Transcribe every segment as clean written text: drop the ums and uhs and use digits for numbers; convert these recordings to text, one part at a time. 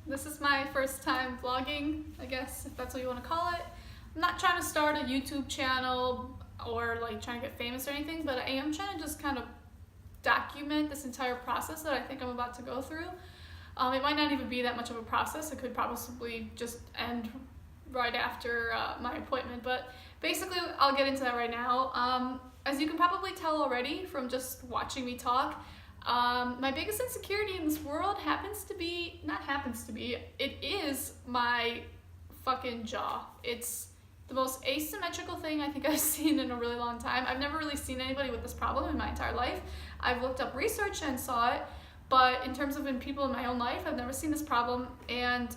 This is my first time vlogging, I guess, if that's what you want to call it. I'm not trying to start a YouTube channel or like trying to get famous or anything, but I am trying to just kind of document this entire process that I think I'm about to go through. It might not even be that much of a process. It could probably just end right after my appointment, but basically I'll get into that right now. As you can probably tell already from just watching me talk, my biggest insecurity in this world it is my fucking jaw. It's the most asymmetrical thing I think I've seen in a really long time. I've never really seen anybody with this problem in my entire life. I've looked up research and saw it, but in terms of people in my own life, I've never seen this problem. And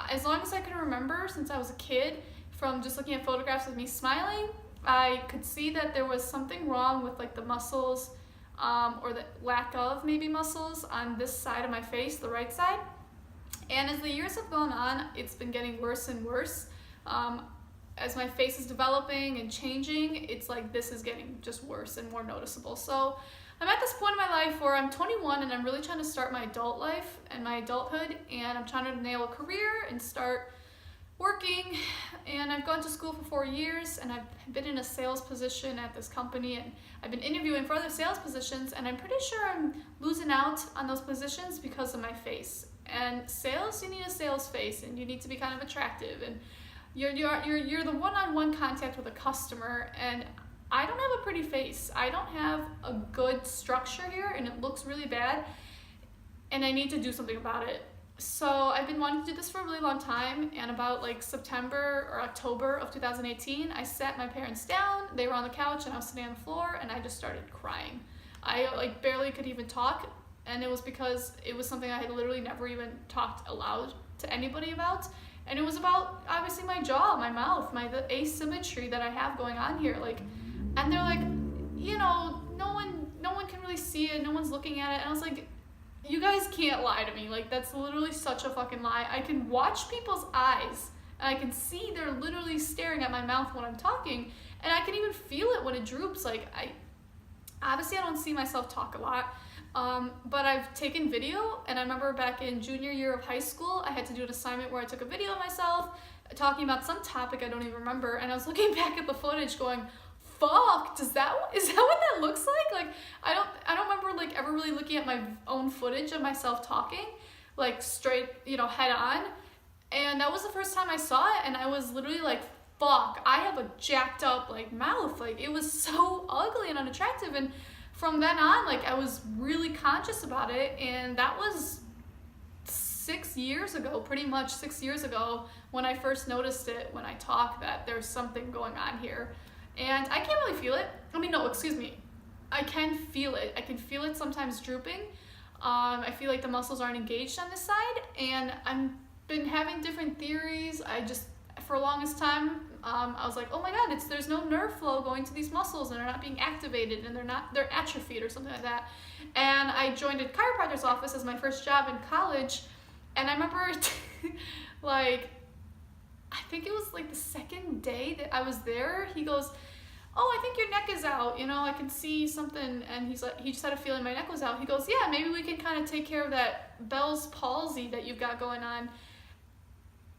as long as I can remember, since I was a kid, from just looking at photographs of me smiling, I could see that there was something wrong with like the muscles, or the lack of maybe muscles on this side of my face, the right side. And as the years have gone on, it's been getting worse and worse. As my face is developing and changing, it's like this is getting just worse and more noticeable. So I'm at this point in my life where I'm 21 and I'm really trying to start my adult life and my adulthood, and I'm trying to nail a career and start working. And I've gone to school for 4 years, and I've been in a sales position at this company, and I've been interviewing for other sales positions, and I'm pretty sure I'm losing out on those positions because of my face. And sales, you need a sales face, and you need to be kind of attractive, and you're the one-on-one contact with a customer, and I don't have a pretty face. I don't have a good structure here, and it looks really bad, and I need to do something about it. So I've been wanting to do this for a really long time, and about like September or October of 2018, I sat my parents down. They were on the couch and I was sitting on the floor, and I just started crying. I like barely could even talk, and it was because it was something I had literally never even talked aloud to anybody about. And it was about obviously my jaw, my mouth, the asymmetry that I have going on here. Like, and they're like, you know, no one can really see it, no one's looking at it. And I was like, you guys can't lie to me. Like, that's literally such a fucking lie. I can watch people's eyes, and I can see they're literally staring at my mouth when I'm talking, and I can even feel it when it droops. Like, I don't see myself talk a lot, but I've taken video, and I remember back in junior year of high school, I had to do an assignment where I took a video of myself talking about some topic I don't even remember, and I was looking back at the footage going, fuck, is that what that looks like? Like, I don't remember like ever really looking at my own footage of myself talking, like straight, head on. And that was the first time I saw it, and I was literally like, fuck, I have a jacked up like mouth. Like, it was so ugly and unattractive. And from then on, like, I was really conscious about it, and that was 6 years ago, pretty much 6 years ago, when I first noticed it when I talk, that there's something going on here. And I can't really feel it. I can feel it. I can feel it sometimes drooping. I feel like the muscles aren't engaged on this side, and I've been having different theories. For the longest time, I was like, oh my god, there's no nerve flow going to these muscles, and they're not being activated, and they're atrophied or something like that. And I joined a chiropractor's office as my first job in college, and I remember like, I think it was like the second day that I was there, he goes, oh, I think your neck is out, I can see something. And he's like, he just had a feeling my neck was out. He goes, yeah, maybe we can kind of take care of that Bell's palsy that you've got going on.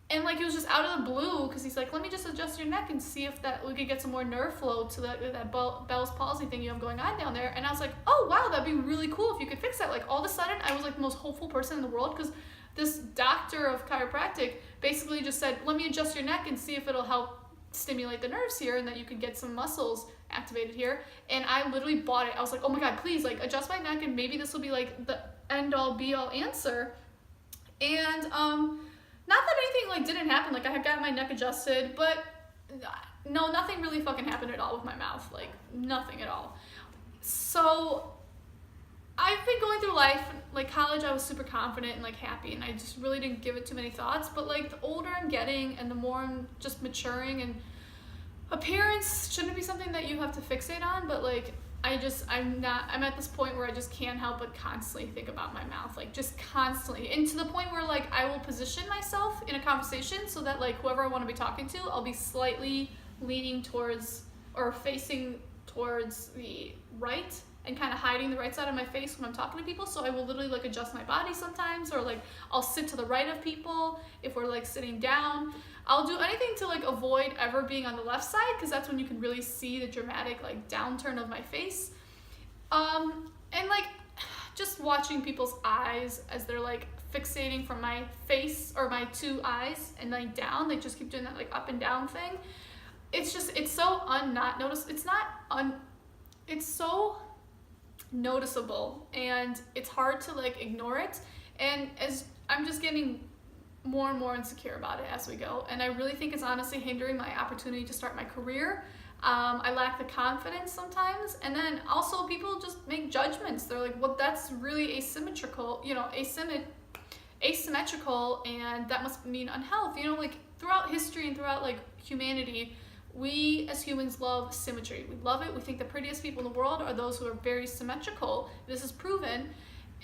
And like, it was just out of the blue, because he's like, let me just adjust your neck and see if we could get some more nerve flow to that Bell's palsy thing you have going on down there. And I was like, oh wow, that'd be really cool if you could fix that. Like, all of a sudden, I was like the most hopeful person in the world, because this doctor of chiropractic basically just said, let me adjust your neck and see if it'll help stimulate the nerves here, and that you can get some muscles activated here. And I literally bought it. I was like, oh my god, please, like, adjust my neck, and maybe this will be like the end all be all answer. And not that anything like didn't happen. Like, I had gotten my neck adjusted, but no, nothing really fucking happened at all with my mouth. Like, nothing at all. So I've been going through life, like college, I was super confident and like happy, and I just really didn't give it too many thoughts. But like, the older I'm getting and the more I'm just maturing, and appearance shouldn't be something that you have to fixate on, but like, I'm at this point where I just can't help but constantly think about my mouth, like just constantly. And to the point where like, I will position myself in a conversation so that like, whoever I want to be talking to, I'll be slightly leaning towards or facing towards the right, and kind of hiding the right side of my face when I'm talking to people. So I will literally like adjust my body sometimes, or like I'll sit to the right of people if we're like sitting down. I'll do anything to like avoid ever being on the left side, because that's when you can really see the dramatic like downturn of my face. And like just watching people's eyes as they're like fixating from my face or my two eyes and like down, they just keep doing that like up and down thing. It's so it's so noticeable, and it's hard to like ignore it. And as I'm just getting more and more insecure about it as we go, and I really think it's honestly hindering my opportunity to start my career. I lack the confidence sometimes, and then also people just make judgments. They're like, well, that's really asymmetrical, asymmetrical, and that must mean unhealth. Like throughout history and throughout like humanity, we as humans love symmetry. We love it. We think the prettiest people in the world are those who are very symmetrical. This is proven.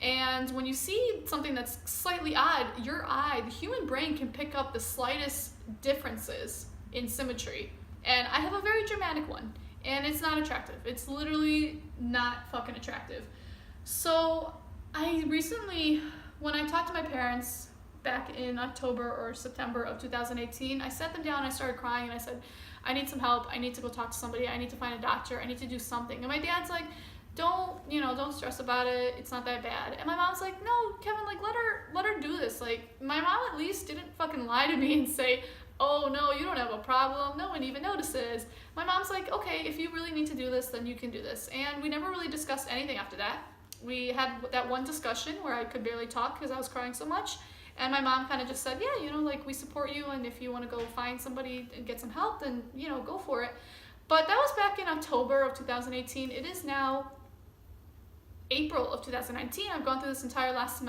And when you see something that's slightly odd, the human brain can pick up the slightest differences in symmetry. And I have a very dramatic one, and it's not attractive. It's literally not fucking attractive. So I recently, when I talked to my parents back in October or September of 2018, I sat them down, I started crying, and I said, I need some help. I need to go talk to somebody. I need to find a doctor. I need to do something. And my dad's like, don't stress about it. It's not that bad. And my mom's like, no, Kevin, like let her do this. Like my mom at least didn't fucking lie to me and say, oh no, you don't have a problem, no one even notices. My mom's like, okay, if you really need to do this, then you can do this. And we never really discussed anything after that. We had that one discussion where I could barely talk because I was crying so much, and my mom kind of just said, yeah, like we support you, and if you want to go find somebody and get some help, then go for it. But that was back in October of 2018. It is now April of 2019. I've gone through this entire last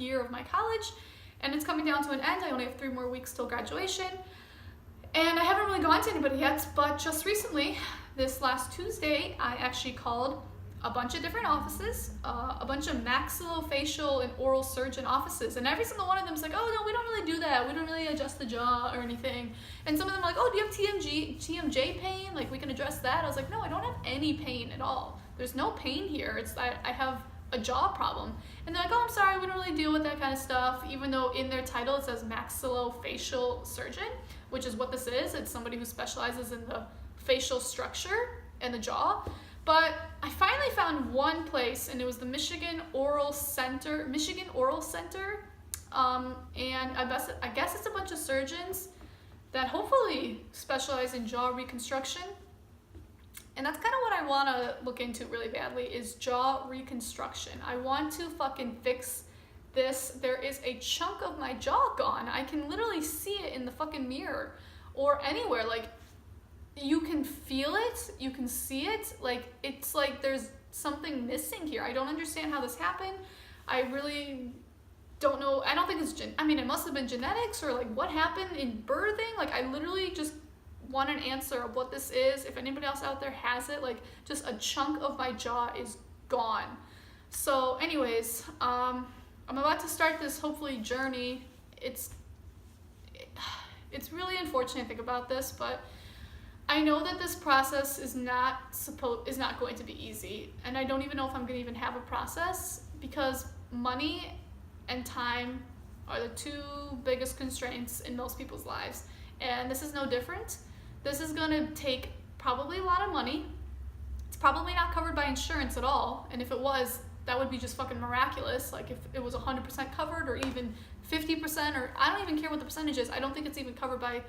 year of my college, and it's coming down to an end. I only have 3 more weeks till graduation, and I haven't really gone to anybody yet, but just recently, this last Tuesday, I actually called a bunch of different offices, a bunch of maxillofacial and oral surgeon offices, and every single one of them is like, oh no, we don't really do that, we don't really adjust the jaw or anything. And some of them are like, oh, do you have TMJ pain? Like we can address that. I was like, no, I don't have any pain at all. There's no pain here. I have a jaw problem. And they're like, oh, I'm sorry, we don't really deal with that kind of stuff, even though in their title it says maxillofacial surgeon, which is what this is. It's somebody who specializes in the facial structure and the jaw. But I finally found one place, and it was the Michigan Oral Center, and I guess it's a bunch of surgeons that hopefully specialize in jaw reconstruction. And that's kind of what I want to look into really badly, is jaw reconstruction. I want to fucking fix this. There is a chunk of my jaw gone. I can literally see it in the fucking mirror or anywhere. Like, you can feel it, you can see it. Like, it's like there's something missing here. I don't understand how this happened. I really don't know. I don't think it's it must have been genetics, or like what happened in birthing. Like, I literally just want an answer of what this is. If anybody else out there has it, like just a chunk of my jaw is gone. So anyways, I'm about to start this hopefully journey. It's really unfortunate to think about this, but I know that this process is not going to be easy, and I don't even know if I'm going to even have a process, because money and time are the 2 biggest constraints in most people's lives, and this is no different. This is going to take probably a lot of money. It's probably not covered by insurance at all, and if it was, that would be just fucking miraculous. Like if it was 100% covered, or even 50%, or I don't even care what the percentage is. I don't think it's even covered by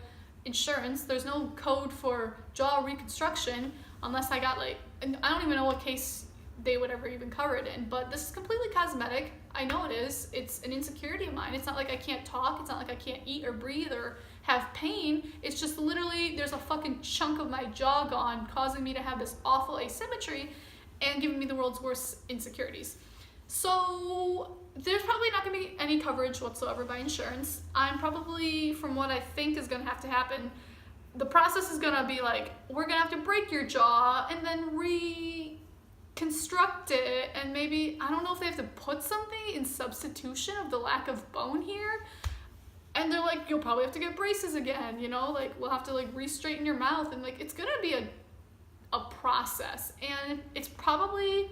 insurance. There's no code for jaw reconstruction unless I got and I don't even know what case they would ever even cover it in. But this is completely cosmetic. I know it is. It's an insecurity of mine. It's not like I can't talk. It's not like I can't eat or breathe or have pain. It's just literally there's a fucking chunk of my jaw gone, causing me to have this awful asymmetry and giving me the world's worst insecurities. So there's probably not going to be any coverage whatsoever by insurance. I'm probably, from what I think is going to have to happen, the process is going to be like, we're going to have to break your jaw and then reconstruct it, and maybe, I don't know if they have to put something in substitution of the lack of bone here. And they're like, you'll probably have to get braces again, like we'll have to like re-straighten your mouth, and like it's going to be a process, and it's probably,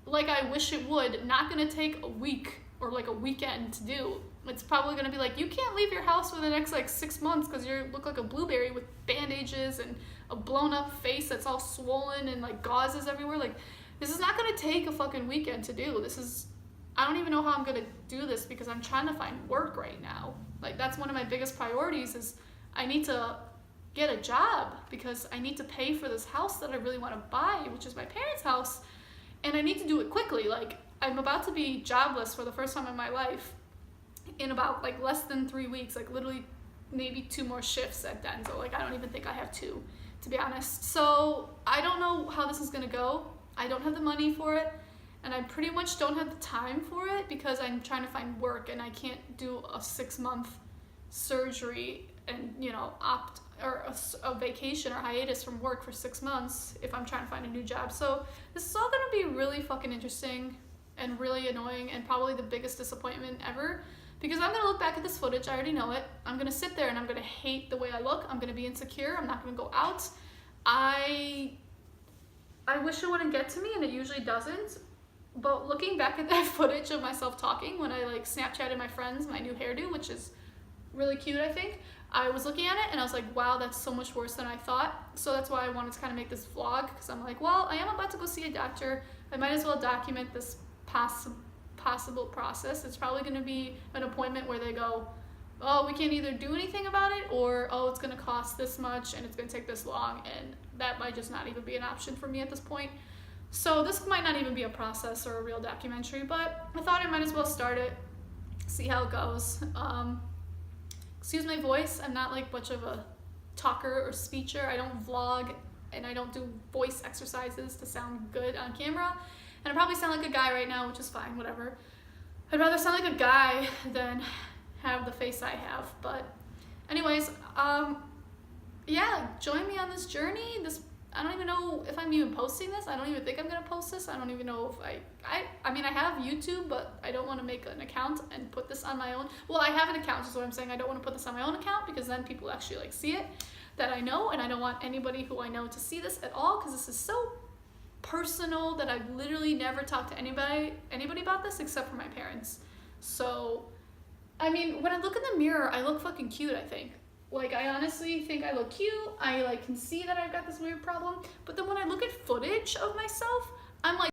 like I wish it would, not gonna take a week or like a weekend to do. It's probably gonna be like, you can't leave your house for the next like 6 months because you look like a blueberry with bandages and a blown up face that's all swollen and like gauzes everywhere. Like, this is not gonna take a fucking weekend to do. I don't even know how I'm gonna do this because I'm trying to find work right now. Like, that's one of my biggest priorities is I need to get a job because I need to pay for this house that I really want to buy, which is my parents' house, and I need to do it quickly. Like, I'm about to be jobless for the first time in my life in about like less than 3 weeks, like literally maybe 2 more shifts at Denzel. Like, I don't even think I have 2, to be honest. So I don't know how this is gonna go. I don't have the money for it, and I pretty much don't have the time for it because I'm trying to find work, and I can't do a 6-month surgery and, you know, opt or a vacation or hiatus from work for 6 months if I'm trying to find a new job. So this is all gonna be really fucking interesting and really annoying and probably the biggest disappointment ever, because I'm gonna look back at this footage, I already know it, I'm gonna sit there and I'm gonna hate the way I look, I'm gonna be insecure, I'm not gonna go out. I wish it wouldn't get to me, and it usually doesn't, but looking back at that footage of myself talking when I like Snapchatted my friends my new hairdo, which is really cute, I think, I was looking at it and I was like, wow, that's so much worse than I thought. So that's why I wanted to kind of make this vlog, because I'm like, well, I am about to go see a doctor, I might as well document this possible process. It's probably going to be an appointment where they go, oh, we can't either do anything about it, or oh, it's going to cost this much and it's going to take this long, and that might just not even be an option for me at this point. So this might not even be a process or a real documentary, but I thought I might as well start it, see how it goes. Excuse my voice, I'm not like much of a talker or speecher. I don't vlog and I don't do voice exercises to sound good on camera, and I probably sound like a guy right now, which is fine, whatever. I'd rather sound like a guy than have the face I have. But anyways, yeah, join me on this journey. I don't even know if I'm even posting this. I don't even think I'm gonna post this. I don't even know if I mean, I have YouTube, but I don't want to make an account and put this on my own. Well, I have an account, is what I'm saying. I don't want to put this on my own account because then people actually like see it, that I know, and I don't want anybody who I know to see this at all, because this is so personal that I've literally never talked to anybody about this except for my parents. So, I mean, when I look in the mirror, I look fucking cute, I think. Like, I honestly think I look cute. I like can see that I've got this weird problem. But then when I look at footage of myself, I'm like,